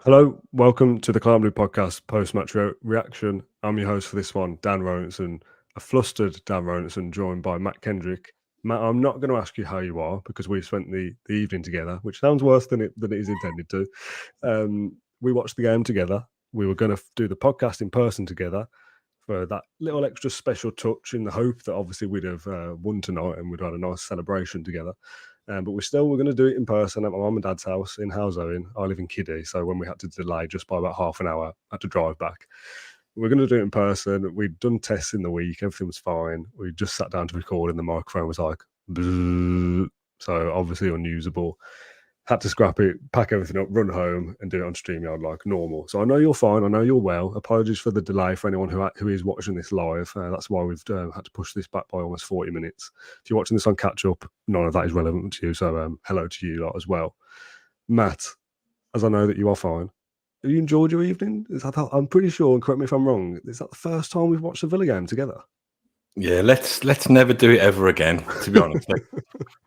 Hello, welcome to the Clan Blue Podcast post-match reaction. I'm your host for this one, Dan Rolinson, a flustered Dan Rolinson, joined by Matt Kendrick. Matt, I'm not going to ask you how you are because we've spent the evening together, which sounds worse than it is intended to. We watched the game together. We were going to do the podcast in person together for that little extra special touch in the hope that obviously we'd have won tonight and we'd had a nice celebration together. But we're going to do it in person at my mum and dad's house in Houseowen. I live in Kiddie, so when we had to delay just by about half an hour, I had to drive back. We're going to do it in person. We'd done tests in the week. Everything was fine. We just sat down to record and the microphone was like, bzzz, so obviously unusable. Had to scrap it, pack everything up, run home and do it on StreamYard like normal. So I know you're fine. I know you're well. Apologies for the delay for anyone who is watching this live. That's why we've had to push this back by almost 40 minutes. If you're watching this on catch up, none of that is relevant to you. So hello to you lot as well. Matt, as I know that you are fine, have you enjoyed your evening? I'm pretty sure, and correct me if I'm wrong, is that the first time we've watched a Villa game together? Yeah, let's never do it ever again, to be honest.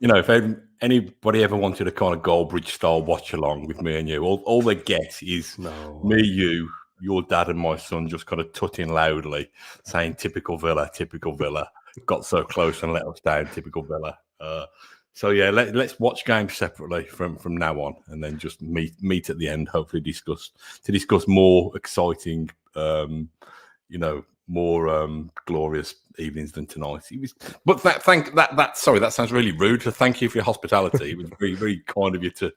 If anybody ever wanted a kind of Goldbridge style watch along with me and you, all they get is me, you, your dad and my son just kind of tutting loudly, saying typical Villa, got so close and let us down, typical Villa. So yeah, let's watch games separately from now on, and then just meet at the end, hopefully discuss more exciting, more glorious evenings than tonight. Sorry, that sounds really rude. So thank you for your hospitality. It was very, very kind of you to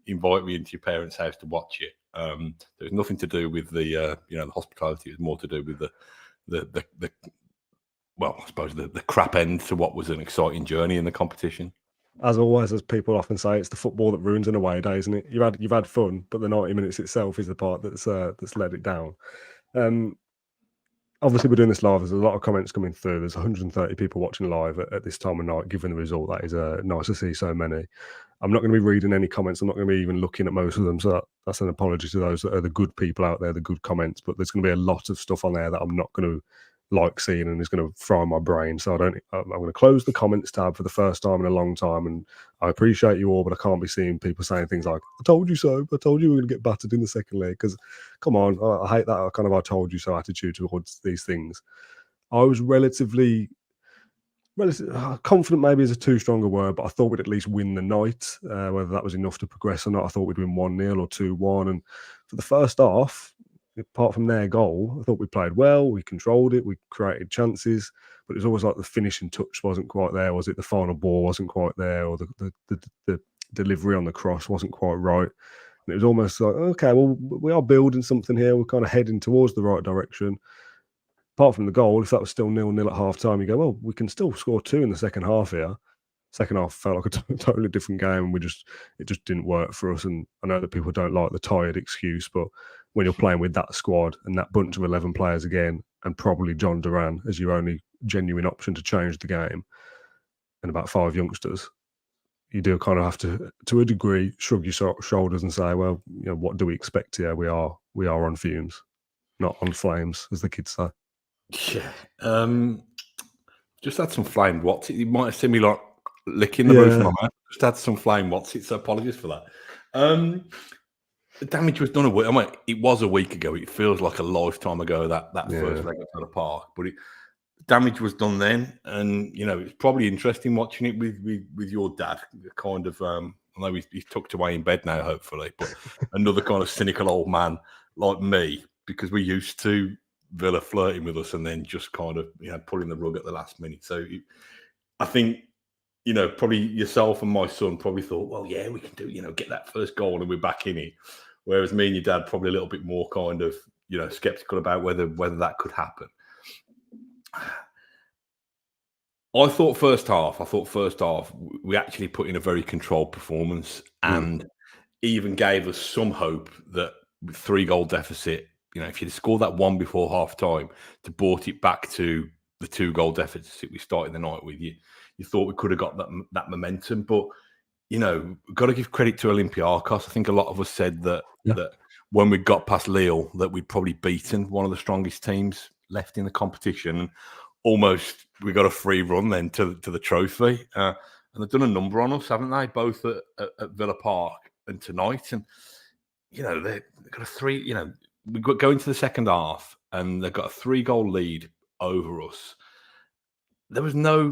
invite me into your parents' house to watch it. There was nothing to do with the the hospitality. It was more to do with the I suppose the crap end to what was an exciting journey in the competition. As always, as people often say, it's the football that ruins an away day, isn't it? You've had fun, but the 90 minutes itself is the part that's let it down. Obviously, we're doing this live. There's a lot of comments coming through. There's 130 people watching live at this time of night. Given the result, that is nice to see so many. I'm not going to be reading any comments. I'm not going to be even looking at most of them. So that's an apology to those that are the good people out there, the good comments. But there's going to be a lot of stuff on there that I'm not going to like seeing and is going to fry my brain. So I'm going to close the comments tab for the first time in a long time. And I appreciate you all, but I can't be seeing people saying things like, I told you so. I told you we were going to get battered in the second leg. Because come on, I hate that kind of I told you so attitude towards these things. I was relatively confident, maybe is a too strong a word, but I thought we'd at least win the night. Whether that was enough to progress or not, I thought we'd win 1-0 or 2-1. And for the first half, apart from their goal, I thought we played well. We controlled it. We created chances, but it was always like the finishing touch wasn't quite there. Was it the final ball wasn't quite there, or the delivery on the cross wasn't quite right? And it was almost like, okay, well, we are building something here. We're kind of heading towards the right direction. Apart from the goal, if that was still 0-0 at half time, you go, well, we can still score 2 in the second half here. Second half felt like a totally different game, and it just didn't work for us. And I know that people don't like the tired excuse, but when you're playing with that squad and that bunch of 11 players again, and probably John Duran as your only genuine option to change the game, and about 5 youngsters, you do kind of have to a degree, shrug your shoulders and say, well, what do we expect here? We are on fumes, not on flames, as the kids say. Yeah. Just had some flame what's it. You might have seen me like licking the roof of my mouth. Just had some flame what's it. So apologies for that. The damage was done it was a week ago. It feels like a lifetime ago that first leg at the park, but damage was done then. And it's probably interesting watching it with your dad. Kind of I know he's tucked away in bed now, hopefully, but another kind of cynical old man like me, because we used to Villa flirting with us and then just kind of pulling the rug at the last minute. So I think probably yourself and my son probably thought, well, yeah, we can do get that first goal and we're back in it. Whereas me and your dad probably a little bit more kind of skeptical about whether that could happen. I thought first half we actually put in a very controlled performance and even gave us some hope that with 3-goal deficit, if you'd scored that one before half time to brought it back to the 2-goal deficit we started the night with, you thought we could have got that momentum. But got to give credit to Olympiacos. I think a lot of us said that when we got past Lille that we'd probably beaten one of the strongest teams left in the competition. And almost we got a free run then to the trophy. And they've done a number on us, haven't they? Both at Villa Park and tonight. And they've got a 3. We go into the second half and they've got a 3-goal lead over us. There's no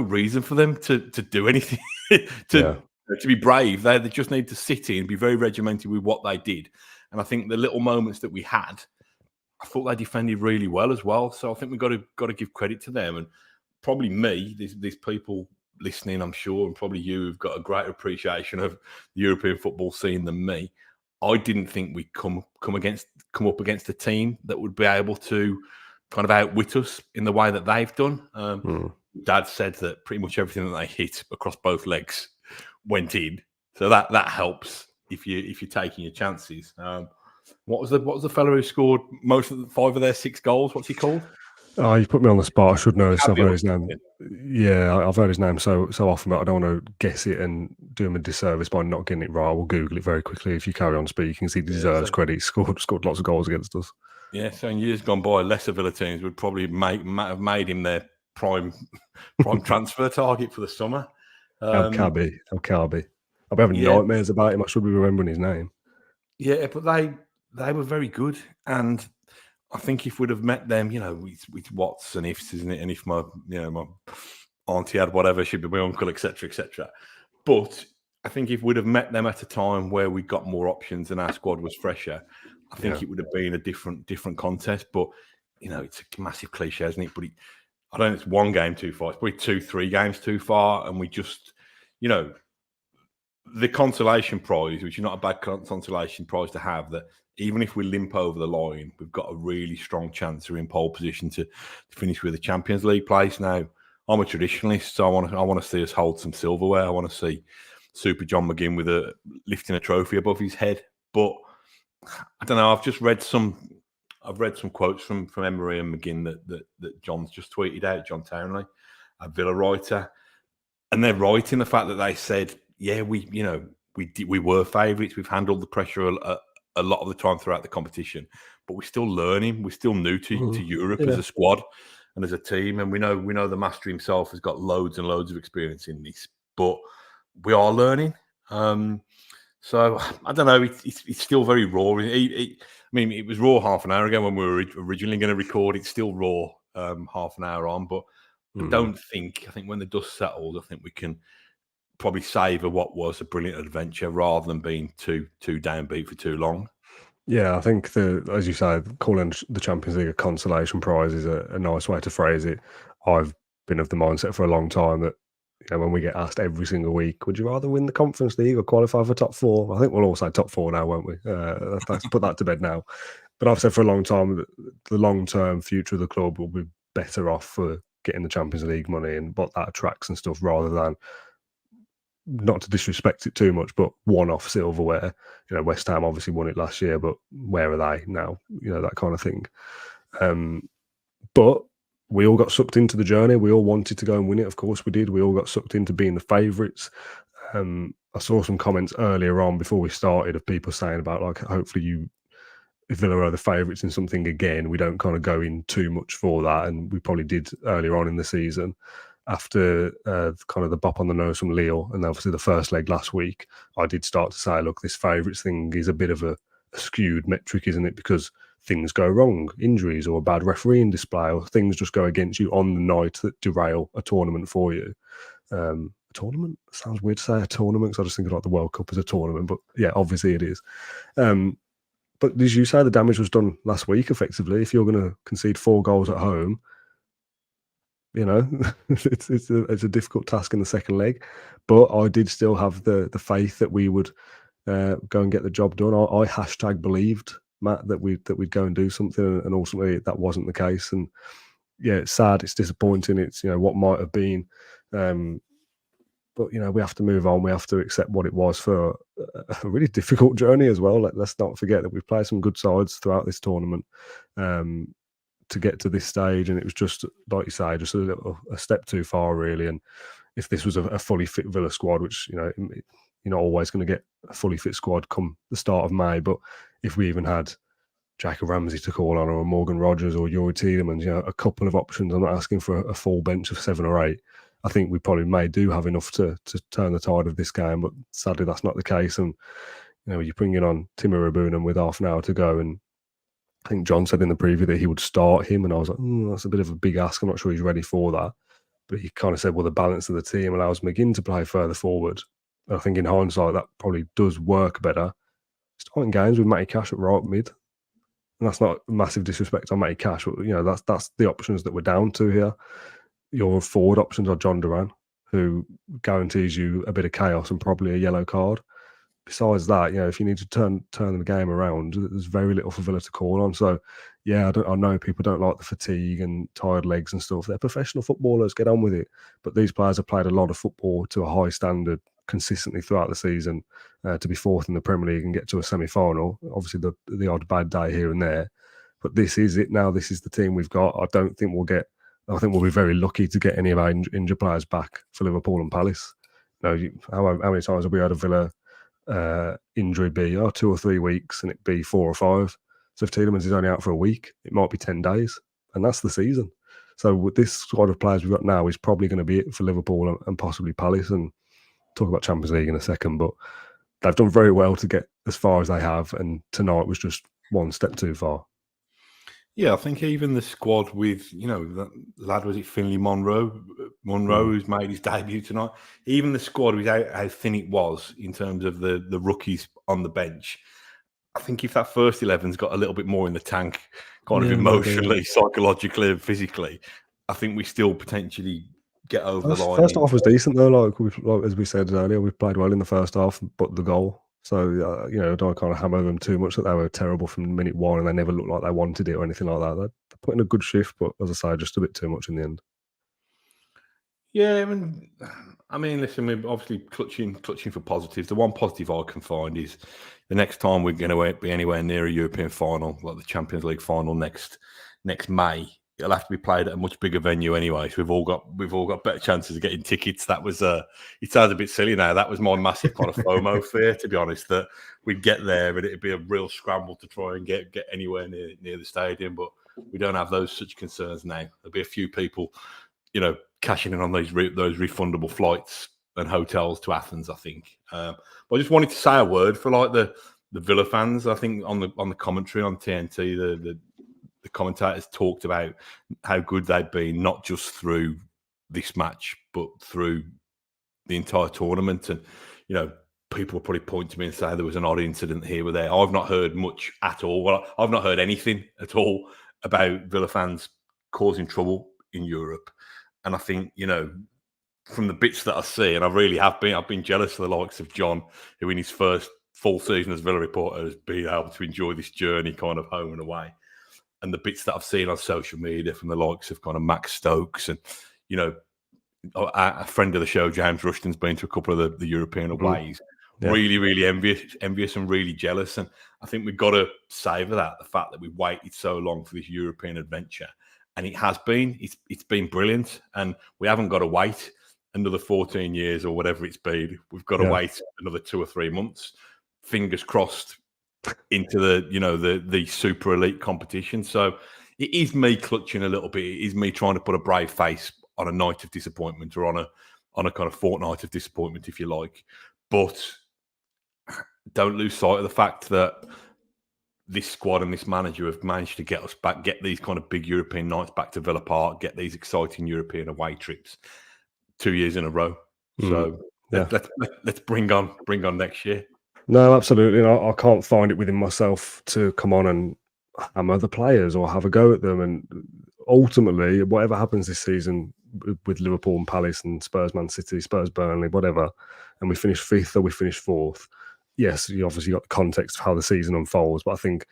reason for them to do anything to be brave. They just need to sit in, be very regimented with what they did. And I think the little moments that we had, I thought they defended really well as well. So I think we've got to give credit to them. And probably me, these people listening, I'm sure, and probably you have got a greater appreciation of the European football scene than me. I didn't think we'd come up against a team that would be able to kind of outwit us in the way that they've done. Dad said that pretty much everything that they hit across both legs went in, so that helps if you're taking your chances. What was the fellow who scored most of the 5 of their 6 goals? What's he called? Oh, you put me on the spot. I should know this. I've heard his name. Yeah, I've heard his name so often, but I don't want to guess it and do him a disservice by not getting it right. We'll Google it very quickly if you carry on speaking, because he deserves credit. He scored lots of goals against us. Yeah, so in years gone by, lesser Villa teams would probably have made him their prime transfer target for the summer. El Kabi. I'll be having nightmares about him. I should be remembering his name. Yeah, but they were very good, and I think if we'd have met them, with whats and ifs, isn't it? And if my auntie had whatever, she'd be my uncle, etc., etc. But I think if we'd have met them at a time where we got more options and our squad was fresher, I think it would have been a different contest. But it's a massive cliche, isn't it? But I don't know, it's one game too far. It's probably 2-3 games too far, and we just, the consolation prize, which is not a bad consolation prize to have, that even if we limp over the line, we've got a really strong chance we're in pole position to finish with a Champions League place. Now, I'm a traditionalist, so I want to see us hold some silverware. I want to see Super John McGinn lifting a trophy above his head. But I don't know. I've read some quotes from Emery and McGinn that John's just tweeted out. John Townley, a Villa writer, and they're right in the fact that they said, yeah, we were favourites. We've handled the pressure a lot of the time throughout the competition, but we're still learning. We're still new to Europe as a squad and as a team, and we know the master himself has got loads and loads of experience in this, but we are learning. So I don't know. It's still very raw. It was raw half an hour ago when we were originally going to record. It's still raw half an hour on, but I think when the dust settles, I think we can probably savour what was a brilliant adventure rather than being too downbeat for too long. Yeah, I think as you say, calling the Champions League a consolation prize is a nice way to phrase it. I've been of the mindset for a long time that when we get asked every single week, would you rather win the Conference League or qualify for top 4? I think we'll all say top 4 now, won't we? Let's put that to bed now. But I've said for a long time that the long-term future of the club will be better off for getting the Champions League money and what that attracts and stuff, rather than, not to disrespect it too much, but one-off silverware. West Ham obviously won it last year, but where are they now? That kind of thing. But we all got sucked into the journey. We all wanted to go and win it. Of course we did. We all got sucked into being the favourites. I saw some comments earlier on before we started of people saying about, like, hopefully if Villa are the favourites in something again, we don't kind of go in too much for that. And we probably did earlier on in the season, after kind of the bop on the nose from Lille and obviously the first leg last week. I did start to say, look, this favourites thing is a bit of a skewed metric, isn't it? Because things go wrong, injuries or a bad refereeing display, or things just go against you on the night that derail a tournament for you. A tournament? Sounds weird to say a tournament, because I just think of like the World Cup as a tournament, but yeah, obviously it is. But as you say, the damage was done last week, effectively. If you're going to concede 4 goals at home, it's a difficult task in the second leg. But I did still have the faith that we would go and get the job done. I hashtag believed, Matt, that we'd go and do something, and ultimately that wasn't the case. And yeah, it's sad, it's disappointing, it's what might have been. But we have to move on. We have to accept what it was for a really difficult journey as well. Let's not forget that we've played some good sides throughout this tournament to get to this stage, and it was just, like you say, just a step too far, really. And if this was a fully fit Villa squad, which you're not always going to get a fully fit squad come the start of May, but if we even had Jacob Ramsey to call on, or Morgan Rogers or Youri Tielemans, a couple of options. I'm not asking for a full bench of 7 or 8. I think we probably do have enough to turn the tide of this game, but sadly that's not the case. And you're bringing on Timo Rabunen with half an hour to go, and I think John said in the preview that he would start him, and I was like, that's a bit of a big ask. I'm not sure he's ready for that. But he kind of said, well, the balance of the team allows McGinn to play further forward. And I think in hindsight, that probably does work better. Starting games with Matty Cash at right mid. And that's not massive disrespect on Matty Cash, but that's the options that we're down to here. Your forward options are John Duran, who guarantees you a bit of chaos and probably a yellow card. Besides that, if you need to turn the game around, there's very little for Villa to call on. So, I know people don't like the fatigue and tired legs and stuff. They're professional footballers, get on with it. But these players have played a lot of football to a high standard consistently throughout the season to be fourth in the Premier League and get to a semi-final. Obviously, the odd bad day here and there. But this is it now. This is the team we've got. I think we'll be very lucky to get any of our injured players back for Liverpool and Palace. How many times have we had a Villa injury be 2 or 3 weeks and it be 4 or 5? So if Tielemans is only out for a week, it might be 10 days, and that's the season. So with this squad of players we've got now is probably going to be it for Liverpool and possibly Palace, and talk about Champions League in a second, but they've done very well to get as far as they have, and tonight was just one step too far. Yeah, I think even the squad with, that lad, was it Finley Monroe, who's made his debut tonight. Even the squad with how thin it was in terms of the rookies on the bench. I think if that first 11's got a little bit more in the tank, kind of emotionally, psychologically, and physically, I think we still potentially get over the line. First half was decent though, like as we said earlier, we played well in the first half, but the goal. So, don't kind of hammer them too much that they were terrible from minute one and they never looked like they wanted it or anything like that. They're putting a good shift, but as I say, just a bit too much in the end. Yeah, I mean, listen, we're obviously clutching for positives. The one positive I can find is the next time we're going to be anywhere near a European final, like the Champions League final next May, it'll have to be played at a much bigger venue anyway. So we've all got better chances of getting tickets. That was it sounds a bit silly now. That was my massive kind of FOMO fear, to be honest, that we'd get there and it'd be a real scramble to try and get anywhere near the stadium. But we don't have such concerns now. There'll be a few people, cashing in on those refundable flights and hotels to Athens, I think. But I just wanted to say a word for like the Villa fans. I think on the commentary on TNT, the commentators talked about how good they'd been, not just through this match, but through the entire tournament. And, people will probably point to me and say there was an odd incident here or there. I've not heard much at all. Well, I've not heard anything at all about Villa fans causing trouble in Europe. And I think, from the bits that I see, and I've been jealous of the likes of John, who in his first full season as Villa reporter has been able to enjoy this journey kind of home and away. And the bits that I've seen on social media from the likes of kind of Max Stokes and, a friend of the show, James Rushton's been to a couple of the European aways. Yeah. Really, really envious and really jealous. And I think we've got to savour that, the fact that we waited so long for this European adventure. And it has been, it's been brilliant. And we haven't got to wait another 14 years or whatever it's been. We've got to wait another 2 or 3 months, fingers crossed, into the super elite competition. So it is me clutching a little bit. It is me trying to put a brave face on a night of disappointment, or on a kind of fortnight of disappointment, if you like. But don't lose sight of the fact that this squad and this manager have managed to get us back, get these kind of big European nights back to Villa Park, get these exciting European away trips 2 years in a row. So let's bring on next year. No, absolutely. And I can't find it within myself to come on and hammer the players or have a go at them. And ultimately, whatever happens this season with Liverpool and Palace and Spurs, Man City, Spurs, Burnley, whatever, and we finish 5th or we finish 4th, yes, you obviously got the context of how the season unfolds. But I think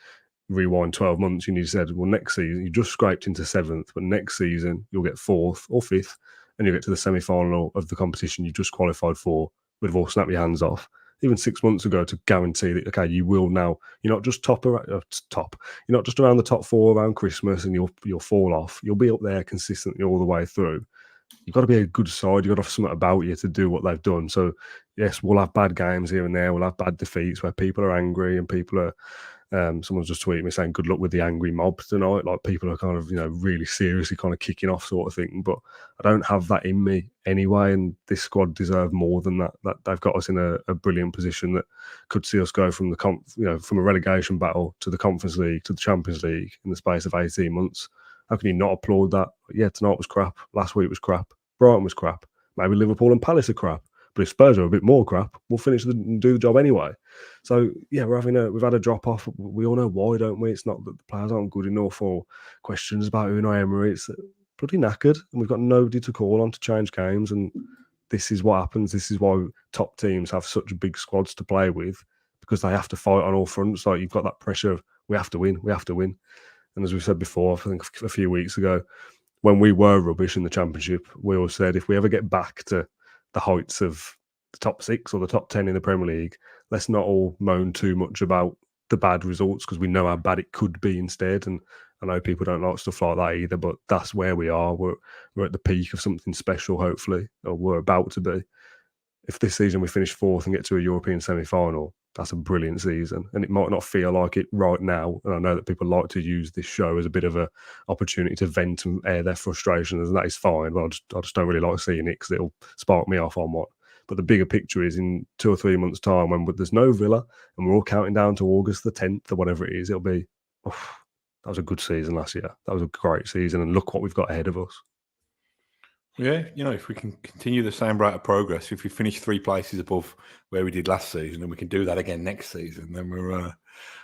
rewind 12 months, you said, well, next season, you just scraped into 7th, but next season, you'll get 4th or 5th, and you'll get to the semi-final of the competition you just qualified for, would have all snapped your hands off. Even 6 months ago, to guarantee that, okay, you will now, you're not just you're not just around the top 4 around Christmas and you'll fall off. You'll be up there consistently all the way through. You've got to be a good side. You've got to have something about you to do what they've done. So, yes, we'll have bad games here and there. We'll have bad defeats where people are angry and people are Someone's just tweeted me saying good luck with the angry mob tonight. Like people are kind of, really seriously kind of kicking off sort of thing. But I don't have that in me anyway. And this squad deserve more than that. That they've got us in a brilliant position that could see us go from from a relegation battle to the Conference League to the Champions League in the space of 18 months. How can you not applaud that? Yeah, tonight was crap. Last week was crap. Brighton was crap. Maybe Liverpool and Palace are crap. But if Spurs are a bit more crap, we'll finish and do the job anyway. So yeah, we've had a drop off. We all know why, don't we? It's not that the players aren't good enough or questions about Unai Emery. It's bloody knackered, and we've got nobody to call on to change games. And this is what happens. This is why top teams have such big squads to play with, because they have to fight on all fronts. Like you've got that pressure of we have to win, we have to win. And as we said before, I think a few weeks ago, when we were rubbish in the Championship, we all said if we ever get back to the heights of the top 6 or the top 10 in the Premier League, let's not all moan too much about the bad results, because we know how bad it could be instead. And I know people don't like stuff like that either, but that's where we are. We're at the peak of something special, hopefully, or we're about to be. If this season we finish 4th and get to a European semi-final, that's a brilliant season. And it might not feel like it right now. And I know that people like to use this show as a bit of an opportunity to vent and air their frustrations, and that is fine. But I just don't really like seeing it because it'll spark me off on what. But the bigger picture is in 2 or 3 months' time, when there's no Villa and we're all counting down to August the 10th or whatever it is, it'll be, that was a good season last year. That was a great season. And look what we've got ahead of us. Yeah, if we can continue the same rate of progress, if we finish 3 places above where we did last season, and we can do that again next season, then we're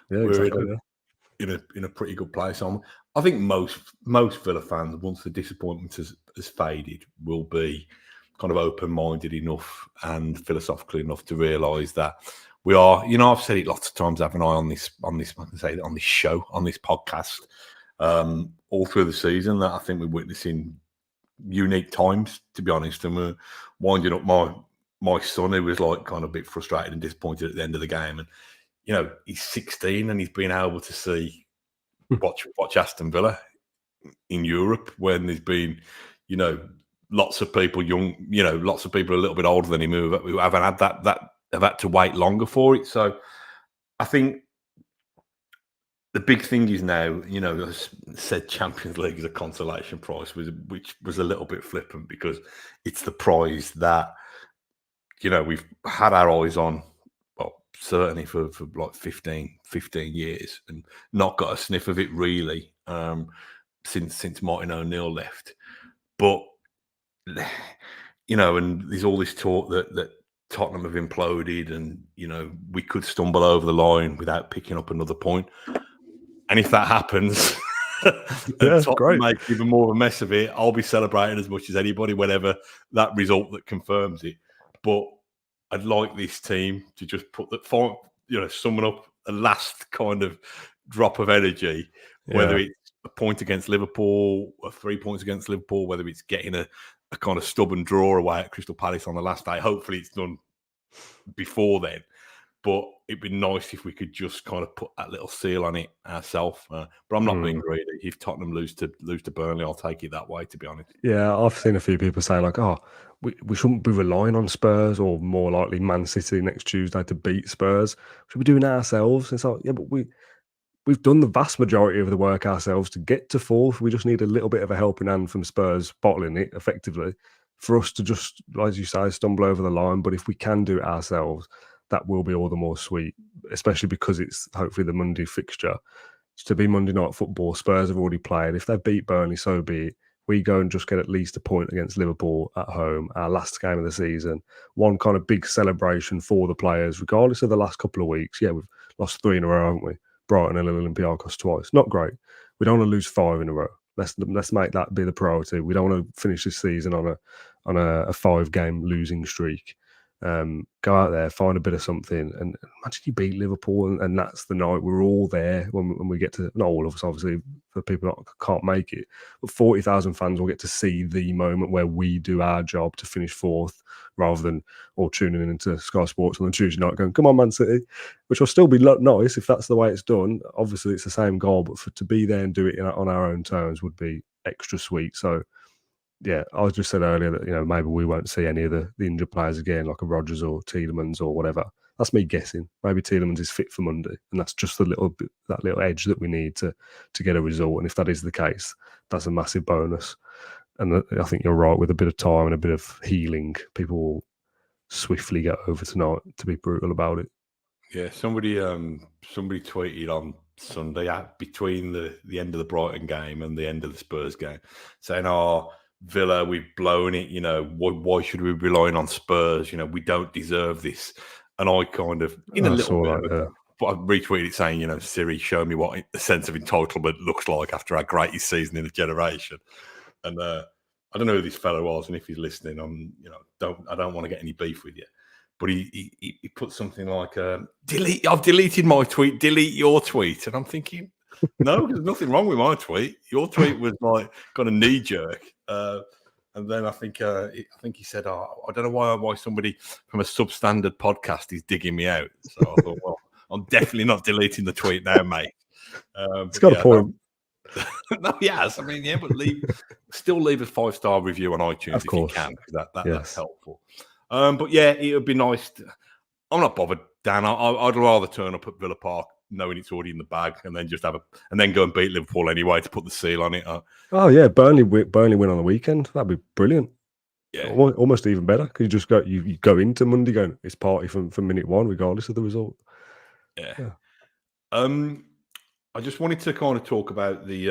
in a pretty good place. I think most Villa fans, once the disappointment has faded, will be kind of open-minded enough and philosophical enough to realise that we are. I've said it lots of times, haven't I, on this show, on this podcast, all through the season, that I think we're witnessing unique times, to be honest. And we're winding up my son, who was like kind of a bit frustrated and disappointed at the end of the game. And he's 16 and he's been able to watch Aston Villa in Europe when there's been, lots of people lots of people a little bit older than him who haven't had that have had to wait longer for it. So I think the big thing is now, as said, Champions League is a consolation prize, which was a little bit flippant, because it's the prize that, we've had our eyes on, well, certainly for like 15 years, and not got a sniff of it really since Martin O'Neill left. But, and there's all this talk that Tottenham have imploded and, we could stumble over the line without picking up another point. And if that happens, and Tottenham make even more of a mess of it, I'll be celebrating as much as anybody whenever that result that confirms it. But I'd like this team to just put summon up a last kind of drop of energy, whether it's a point against Liverpool, or 3 points against Liverpool, whether it's getting a kind of stubborn draw away at Crystal Palace on the last day. Hopefully it's done before then. But it'd be nice if we could just kind of put that little seal on it ourselves. But I'm not being greedy. If Tottenham lose to Burnley, I'll take it that way, to be honest. Yeah, I've seen a few people say like, we shouldn't be relying on Spurs, or more likely Man City next Tuesday to beat Spurs. We should be doing it ourselves. It's like, yeah, but we've done the vast majority of the work ourselves to get to 4th. We just need a little bit of a helping hand from Spurs bottling it effectively for us to just, as you say, stumble over the line. But if we can do it ourselves, that will be all the more sweet, especially because it's hopefully the Monday fixture. To be Monday Night Football, Spurs have already played. If they beat Burnley, so be it. We go and just get at least a point against Liverpool at home, our last game of the season. One kind of big celebration for the players, regardless of the last couple of weeks. Yeah, we've lost 3 in a row, haven't we? Brighton and Olympiacos twice. Not great. We don't want to lose 5 in a row. Let's make that be the priority. We don't want to finish this season on a 5-game losing streak. Go out there, find a bit of something, and imagine you beat Liverpool, and that's the night we're all there when we get to, not all of us obviously, for people that can't make it, but 40,000 fans will get to see the moment where we do our job to finish 4th, rather than all tuning in into Sky Sports on the Tuesday night going, come on Man City, which will still be nice if that's the way it's done. Obviously it's the same goal, but to be there and do it on our own terms would be extra sweet. So yeah, I just said earlier that, maybe we won't see any of the injured players again, like a Rodgers or Tielemans or whatever. That's me guessing. Maybe Tielemans is fit for Monday, and that's just that little edge that we need to get a result. And if that is the case, that's a massive bonus. And I think you're right. With a bit of time and a bit of healing, people will swiftly get over tonight. To be brutal about it. Yeah, somebody tweeted on Sunday between the end of the Brighton game and the end of the Spurs game, saying, "Oh, Villa, we've blown it. You know, why should we be relying on Spurs? You know, we don't deserve this." And I kind of, in a little bit, but I retweeted it saying, you know, Siri, show me what the sense of entitlement looks like after our greatest season in a generation. And I don't know who this fellow was, and if he's listening, I don't want to get any beef with you. But he put something like, I've deleted my tweet, delete your tweet. And I'm thinking, no, there's nothing wrong with my tweet. Your tweet was like got a knee jerk. And then I think he said, "Oh, I don't know why somebody from a substandard podcast is digging me out." So I thought, well, I'm definitely not deleting the tweet now, mate. It's got a point. No, yes, I mean, yeah, but still leave a 5-star review on iTunes if you can, because that's helpful. But yeah, it would be nice. I'm not bothered, Dan. I'd rather turn up at Villa Park knowing it's already in the bag, and then just and then go and beat Liverpool anyway to put the seal on it. Oh yeah, Burnley win on the weekend. That'd be brilliant. Yeah, almost even better because you just you go into Monday going, it's party from minute one, regardless of the result. Yeah. I just wanted to kind of talk about the.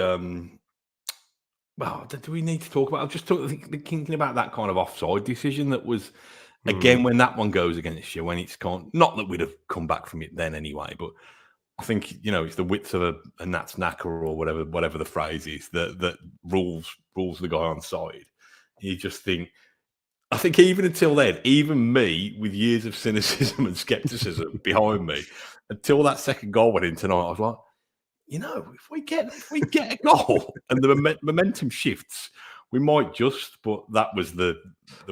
Well, do we need to talk about? I'm just thinking about that kind of offside decision that was. Again, when that one goes against you, when it's not that we'd have come back from it then anyway, but I think, you know, it's the width of a Nats knacker or whatever the phrase is that rules the guy on side. You just think, I think even until then, even me with years of cynicism and skepticism behind me, until that second goal went in tonight, I was like, you know, if we get a goal and the momentum shifts, we might just, but that was the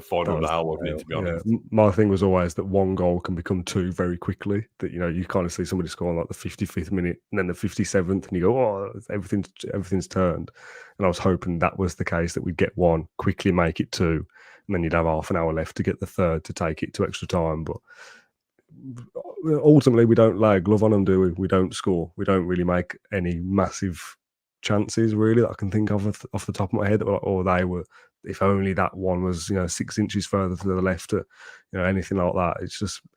final nail, wasn't it, to be honest? Yeah. My thing was always that one goal can become two very quickly. That, you know, you kind of see somebody scoring like the 55th minute and then the 57th, and you go, oh, everything's turned. And I was hoping that was the case, that we'd get one, quickly make it two, and then you'd have half an hour left to get the third to take it to extra time. But ultimately, we don't lay a glove on them, do we? We don't score. We don't really make any massive chances really that I can think of off the top of my head that were like, oh, they were, if only that one was, you know, 6 inches further to the left, you know, anything like that. It's just a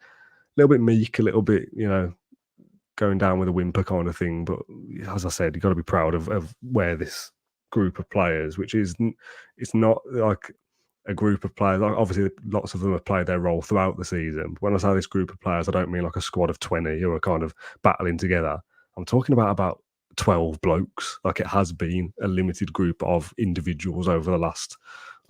little bit meek, a little bit, you know, going down with a whimper kind of thing. But as I said, you've got to be proud of where this group of players, which is, it's not like a group of players. Obviously, lots of them have played their role throughout the season. But when I say this group of players, I don't mean like a squad of 20 who are kind of battling together. I'm talking about 12 blokes. Like, it has been a limited group of individuals over the last,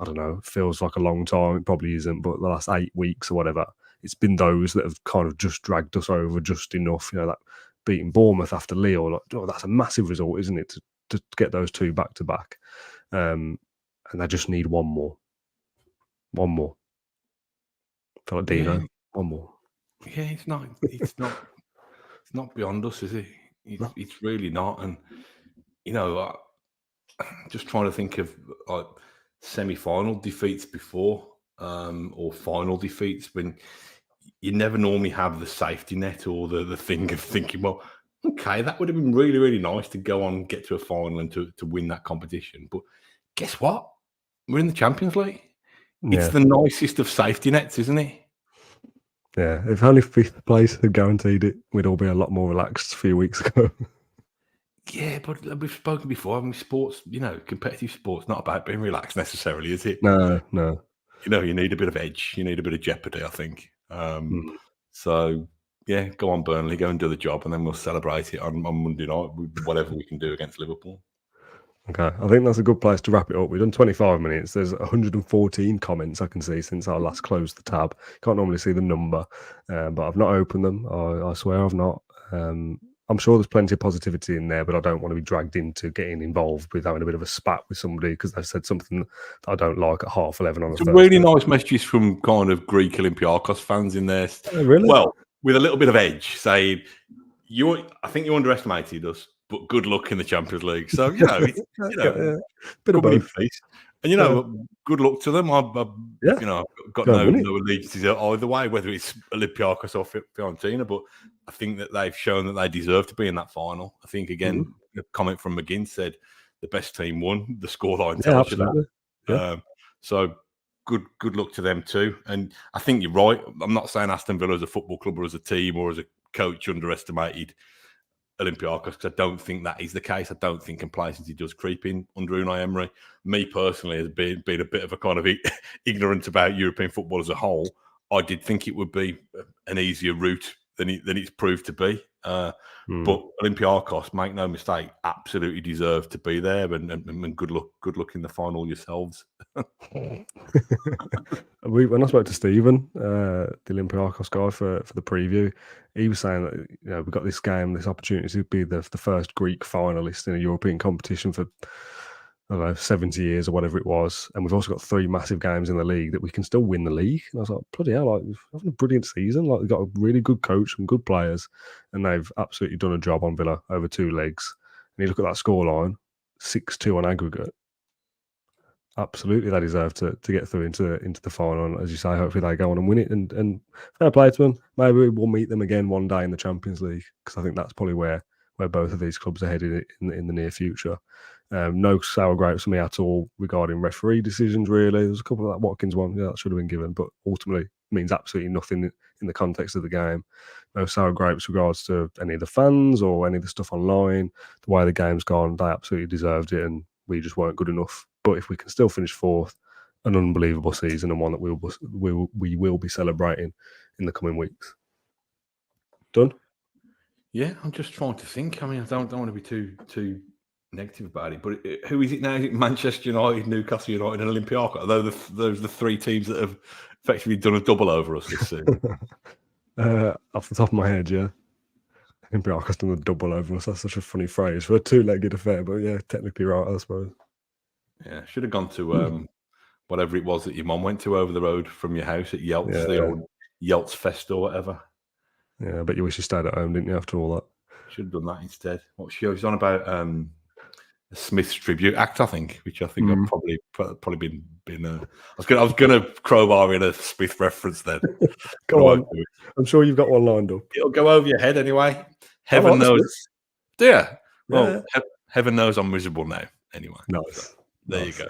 I don't know, feels like a long time. It probably isn't, but the last 8 weeks or whatever, it's been those that have kind of just dragged us over just enough. You know, that beating Bournemouth after Leo, like, oh, that's a massive result, isn't it, to get those two back to back. And they just need one more. One more. I feel like Dino. One more. Yeah, it's not beyond us, is it? It's really not. And, you know, just trying to think of like semi-final defeats before, or final defeats, when you never normally have the safety net or the thing of thinking, well, okay, that would have been really, really nice to go on, get to a final and to win that competition. But guess what? We're in the Champions League. Yeah. It's the nicest of safety nets, isn't it? Yeah, if only fifth place had guaranteed it, we'd all be a lot more relaxed a few weeks ago. Yeah, but we've spoken before. I mean, sports, you know, competitive sports, not about being relaxed necessarily, is it? No. You know, you need a bit of edge. You need a bit of jeopardy, I think. So, yeah, go on, Burnley, go and do the job, and then we'll celebrate it on Monday night with whatever we can do against Liverpool. Okay, I think that's a good place to wrap it up. We've done 25 minutes. There's 114 comments I can see since I last closed the tab. Can't normally see the number, but I've not opened them. I swear I've not. I'm sure there's plenty of positivity in there, but I don't want to be dragged into getting involved with having a bit of a spat with somebody because they've said something that I don't like at 11:30 on a Thursday. Really nice messages from kind of Greek Olympiacos fans in there. Oh, really? Well, with a little bit of edge, saying, I think you underestimated us. but good luck in the Champions League. So bit of both. In peace. And good luck to them. I've got no allegiances either way, whether it's Olympiacos or Fiorentina. But I think that they've shown that they deserve to be in that final. I think again, the comment from McGinn said the best team won. The scoreline tells you that. Yeah. So good luck to them too. And I think you're right. I'm not saying Aston Villa as a football club or as a team or as a coach underestimated Olympiacos, because I don't think that is the case. I don't think complacency does creep in under Unai Emery. Me personally, as being a bit of a kind of ignorant about European football as a whole, I did think it would be an easier route than it's proved to be. But Olympiacos, make no mistake, absolutely deserve to be there, and good luck in the final yourselves. When I spoke to Stephen, the Olympiacos guy for the preview, he was saying that we've got this game, this opportunity to be the first Greek finalist in a European competition for 70 years or whatever it was, and we've also got 3 massive games in the league that we can still win the league. And I was like, bloody hell, like, we're having a brilliant season. Like, we've got a really good coach, some good players, and they've absolutely done a job on Villa over 2 legs. And you look at that scoreline, 6-2 on aggregate. Absolutely, they deserve to get through into the final. And as you say, hopefully they go on and win it. And fair play to them. Maybe we'll meet them again one day in the Champions League, because I think that's probably where both of these clubs are headed in the near future. No sour grapes for me at all regarding referee decisions, really. There's a couple of that Watkins one, that should have been given, but ultimately means absolutely nothing in the context of the game. No sour grapes regards to any of the fans or any of the stuff online. The way the game's gone, they absolutely deserved it, and we just weren't good enough. But if we can still finish 4th, an unbelievable season, and one that we will be celebrating in the coming weeks. Done? Yeah, I'm just trying to think. I mean, I don't want to be too negative about it, but who is it now? Is it Manchester United, Newcastle United, and Olympiacos? Are those the 3 teams that have effectively done a double over us this season? Off the top of my head, yeah. Olympiacos done a double over us. That's such a funny phrase for a 2-legged affair, but yeah, technically right, I suppose. Yeah, should have gone to whatever it was that your mum went to over the road from your house at Yelts, the old Yelts Fest or whatever. Yeah, I bet you wish you stayed at home, didn't you, after all that? Should have done that instead. What she was on about a Smith's tribute act, I think, which I think I've probably been. I was gonna crowbar in a Smith reference then. Go on. I'm sure you've got one lined up. It'll go over your head anyway. Heaven knows. Yeah. Well, heaven knows I'm miserable now. Anyway. Nice. So, there you go.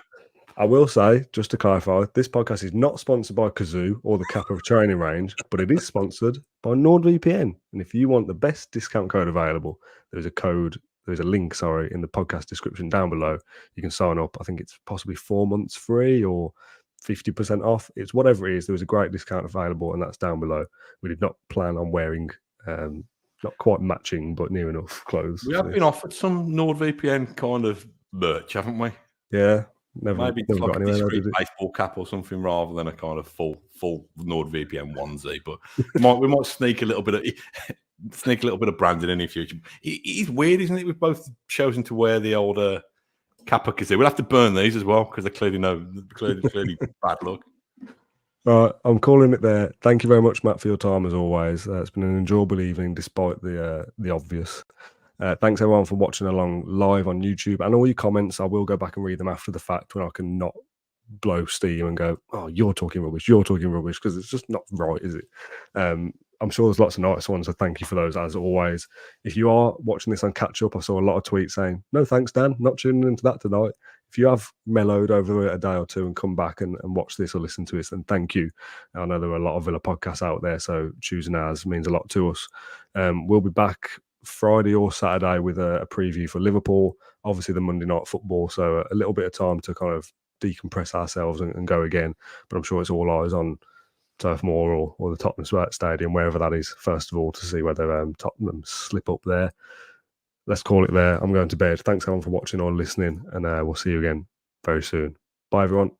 I will say, just to clarify, this podcast is not sponsored by Kazoo or the Kappa Training Range, but it is sponsored by NordVPN. And if you want the best discount code available, there's a link, in the podcast description down below. You can sign up. I think it's possibly 4 months free or 50% off. It's whatever it is. There was a great discount available, and that's down below. We did not plan on wearing, not quite matching, but near enough clothes. We have been offered some NordVPN kind of merch, haven't we? Yeah. Maybe it's like a discreet baseball cap or something rather than a kind of full NordVPN onesie. But we might sneak a little bit of branding in the future. It is weird, isn't it? We've both chosen to wear the old Kappa Kazoo. We'll have to burn these as well because they're clearly bad luck. All right, I'm calling it there. Thank you very much, Matt, for your time as always. It's been an enjoyable evening despite the obvious. Thanks everyone for watching along live on YouTube, and all your comments. I will go back and read them after the fact when I can not blow steam and go, oh, you're talking rubbish, because it's just not right, is it? I'm sure there's lots of nice ones, so thank you for those as always. If you are watching this on catch up, I saw a lot of tweets saying, no thanks, Dan, not tuning into that tonight. If you have mellowed over a day or two and come back and watch this or listen to this, then thank you. I know there are a lot of Villa podcasts out there, so choosing ours means a lot to us. We'll be back Friday or Saturday with a preview for Liverpool, obviously the Monday night football, so a little bit of time to kind of decompress ourselves and go again, but I'm sure it's all eyes on Turf Moor or the Tottenham Stadium, wherever that is, first of all, to see whether Tottenham slip up there. Let's call it there. I'm going to bed. Thanks everyone for watching or listening, and we'll see you again very soon. Bye everyone.